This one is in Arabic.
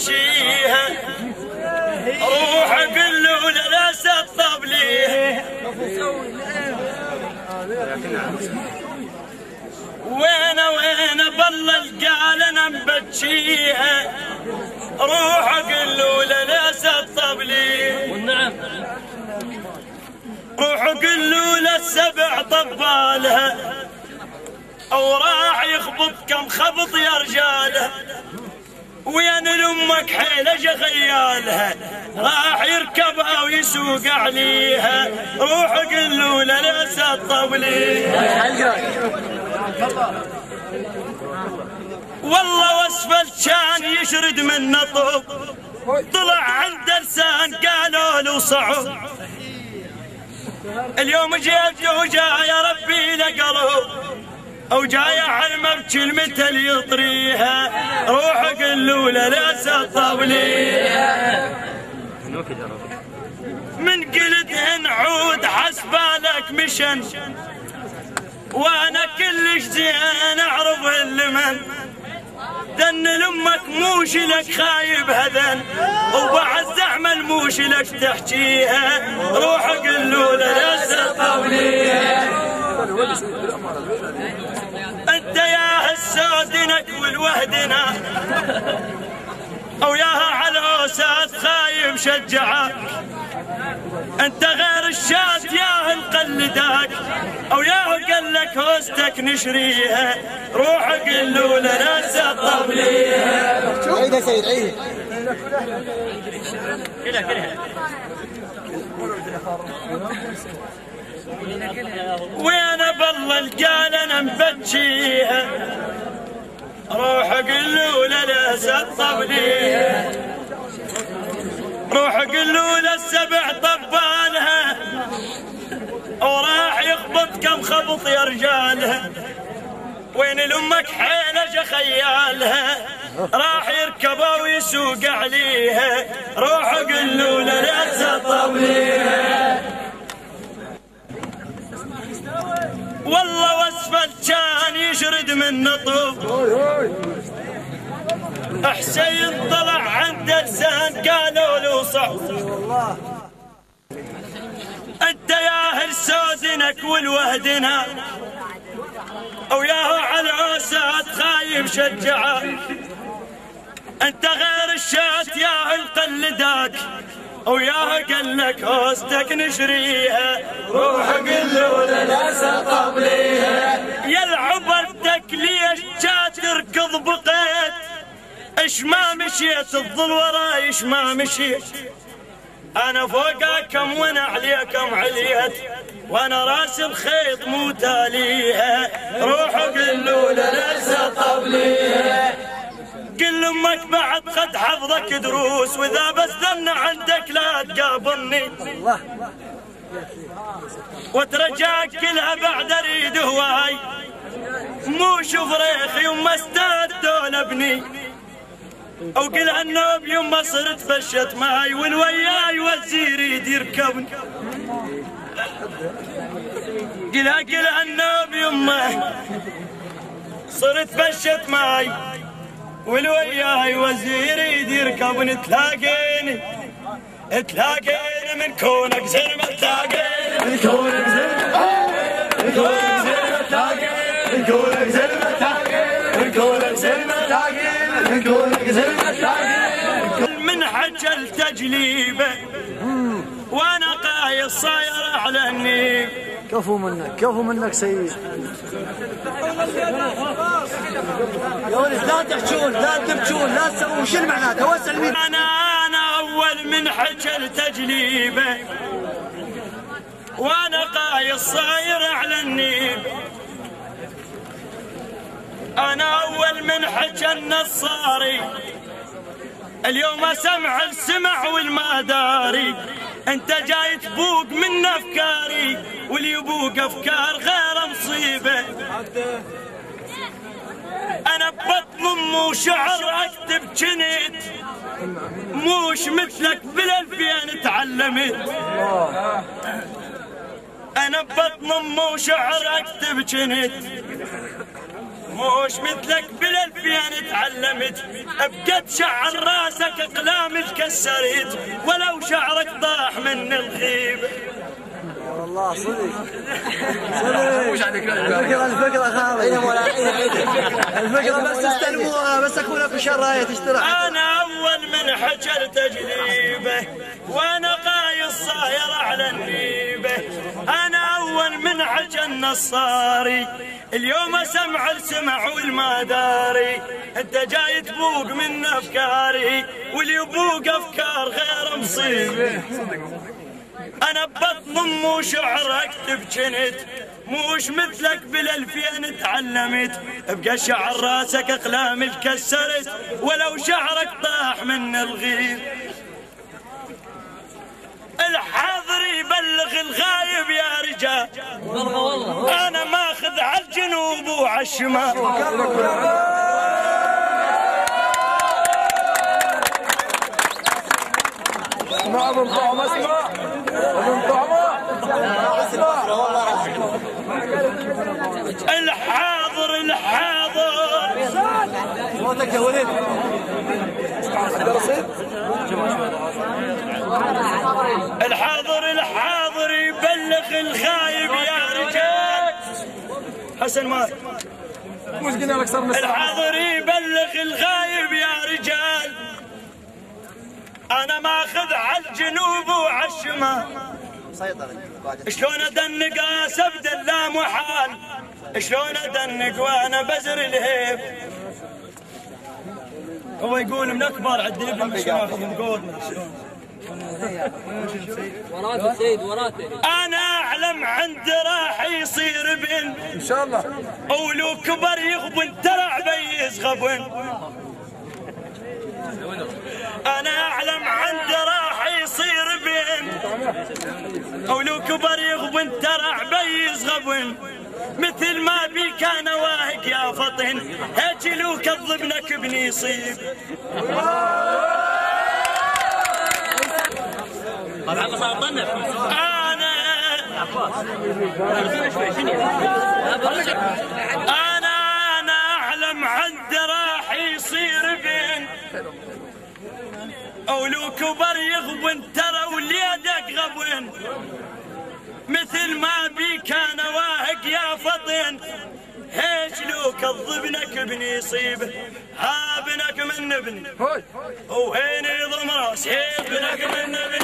بتشيها روح قل له لا سطب ليه وين بالله قال انا بتشيها روح قل له لا سطب ليه روح قل له للسبع طبالها او راح يخبط كم خبط يا رجاله وين لامك حيله خيالها راح يركبها ويسوق عليها روح قل له لا سطب ليه والله واسفل كان يشرد من نطب طلع عند لسان قالوا له صعب اليوم جيت وجاء يا ربي لقلب او جاي علمه بكلمته اللي يطريها روح قل له لا سطب ليه من قلت نعود حسبالك مشن وانا كلش زين اعرف اللمن دن لامك موش لك خايب هذن وبعد زعمه الموش لك تحكيها روح قل له لا سطب ليه انت يا السودنك والوهدنا او ياها على اساس خايب شجعك انت غير الشات ياه نقلدك او ياه قال لك هوستك نشريها روح قل له لا سطب ليها عيد يا سيد عيد وين بالله قال انا مبتشيها روح قل له لا سطب ليها روح قل له للسبع طبالها وراح يخبط كم خبط يا رجالها وين لامك حيله خيالها راح يركبها ويسوق عليها روح قل له لا سطب ليها والله واسفل كان يشرد من نطب حسين طلع عند لسان قالوا له صعب انت يا اهل سودنك والوهدنا او ياهو على عسات خايب شجعك انت غير الشات يا نقلدك او ياهو قال لك هوستك نشريها روح قل له لا سطب ليها يلعبتك ليش جات تركض بقيت اش ما مشيت الظل وراي اش ما مشيت انا فوقكم وانا عليكم عليت وانا راس الخيط مو تاليها روح قل له لا سطب ليها قل لامك بعد قد حفظك دروس واذا بستنى عندك لا تقابلني وترجاك كلها بعد اريد هواي مو شفريخ يما استاد ابني او قلها النوب يما صرت فشت معي والوياي وزير يدير كبني قلها النوب يما صرت فشت معي والوياي وزير يدير كبني تلاقيني من كونك زلمه تلاقيني من كونك زلمه تلاقيني من كونك زلمه تلاقيني من كونك زلمه تلاقيني من كونك زلمه تلاقيني من حج التجليبه وانا قايص صاير على النيل كفو منك سيد يا ولد لا تحجون لا تبكون لا تسوون شنو معناته واسال مين انا اول من حج التجليبه وانا قايص صاير على النيل انا اول من حج النصاري اليوم اسمع السمع والمداري انت جاي تبوق من افكاري واللي يبوق افكار غير مصيبه انا ببطن امي وشعر اكتب جنيت موش مثلك بالالفين تعلمت انا ببطن امي وشعر اكتب جنيت موش مثلك بالالفين تعلمت، بقد شعر راسك اقلام تكسرت، ولو شعرك طاح من الغيب. والله صدق الفكرة خالص. الفكرة بس تستلموها، بس اكون اكو شرايه تشترح. انا اول من حجر تجريبه وانا قايص صاير على النيبه، انا اول من حجر النصاري اليوم اسمع السمع والمداري، انت جاي تبوق من افكاري واللي يبوق افكار غير مصيبه. انا ببطن امي شعر اكتب جنت، موش مثلك بالالفين تعلمت، بقى شعر راسك اقلام تكسرت، ولو شعرك طاح من الغيب. الحاضر يبلغ الغايب يا رجال، انا ماخذ على الجنوب وعلى الشمال. اسمع ابو طعمه، اسمع ابو طعمه، اسمع الحاضر صوتك يا ولد. الحاضر يبلغ الغايب يا رجال. حسن مالك وش قلنا لك صار الحاضر يبلغ الغايب يا رجال، انا ماخذ على الجنوب وعلى الشمال. شلون ادنق ابدا لا محال، شلون ادنق وانا بزر الهيب. هو يقول من اكبر عدي ابن مش ماخذ مقودنا. وراته سيد وراته. انا اعلم عند راح يصير بن ان شاء الله، ولو كبر يغبن ترى بيز غبن. انا اعلم عند راح يصير بن ولو كبر يغبن ترى بيز غبن، مثل ما بي كان واهق يا فطن، هجلو كذبنك بني يصيب. أنا أعلم عند راح يصير بين، ولو كبر يغبن ترى وليدك غبن، مثل ما بي كان واهق يا فطن، هيش لو كذبنك ابني يصيبه. ها ابنك من ابني وهيني ضم راسي، ابنك من ابني